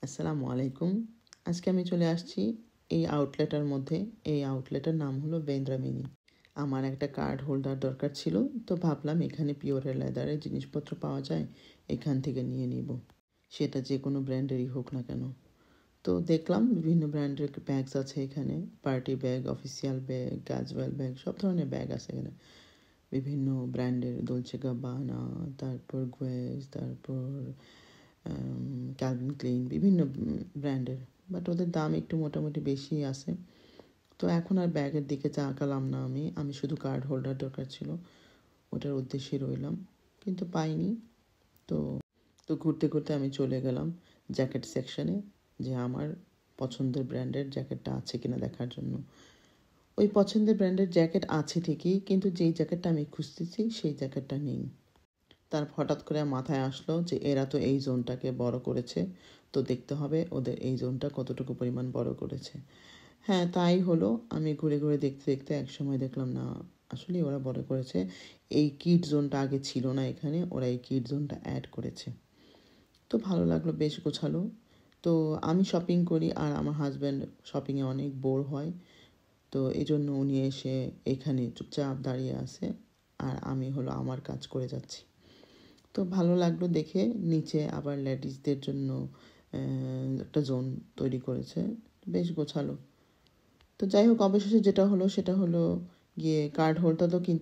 আসসালামু আলাইকুম। আজকে আমি চলে আসছি এই আউটলেটের মধ্যে। এই আউটলেটের নাম হলো বেন্দ্রা মিনি। আমার একটা কার্ড হোল্ডার দরকার ছিল, তো ভাবলাম এখানে পিওর লেদারের জিনিসপত্র পাওয়া যায়, এখান থেকে নিয়ে নিব। সেটা যে কোনো ব্র্যান্ডেরই হোক না কেন। তো দেখলাম বিভিন্ন ব্র্যান্ডের ব্যাগস আছে এখানে, party bag, official bag, casual bag, সব ধরনের ব্যাগ আছে এখানে। বিভিন্ন ব্র্যান্ডের দলছে গাব্বানা, তারপর গুয়েজ, তারপর ক্যালভিন ক্লিন, বিভিন্ন ব্র্যান্ডের। বাট ওদের দাম একটু মোটামুটি বেশি আছে। তো এখন আর ব্যাগের দিকে তাকালাম না আমি শুধু কার্ড হোল্ডার দরকার ছিল, ওটার উদ্দেশ্যে রইলাম, কিন্তু পাইনি। তো তো ঘুরতে ঘুরতে আমি চলে গেলাম জ্যাকেট সেকশনে, যে আমার পছন্দের ব্র্যান্ডের জ্যাকেটটা আছে কিনা দেখার জন্য। ওই পছন্দের ব্র্যান্ডের জ্যাকেট আছে ঠিকই, কিন্তু যেই জ্যাকেটটা আমি খুঁজতেছি সেই জ্যাকেটটা নেই। তার হঠাৎ করে মাথায় আসলো যে এরা তো এই জোনটাকে বড় করেছে, তো দেখতে হবে ওদের এই জোনটা কতটুকু পরিমাণ বড় করেছে। হ্যাঁ, তাই হলো। আমি ঘুরে ঘুরে দেখতে দেখতে একসময় দেখলাম না, আসলে ওরা বড় করেছে। এই কিড জোনটা আগে ছিল না এখানে, ওরা এই কিড জোনটা অ্যাড করেছে। তো ভালো লাগলো, বেশ গোছালো। তো আমি শপিং করি আর আমার হাজব্যান্ড শপিংয়ে অনেক বোর হয়, তো এই জন্য উনি এসে এখানে চুপচাপ দাঁড়িয়ে আছে আর আমি হলো আমার কাজ করে যাচ্ছি। তো ভালো লাগলো দেখে। নিচে আবার লেডিসদের জন্য একটা জোন তৈরি করেছে, বেশ গোছালো। তো যাই হোক, অবশেষে যেটা হলো সেটা হলো গিয়ে কার্ড হোল্ডার তো কিনতে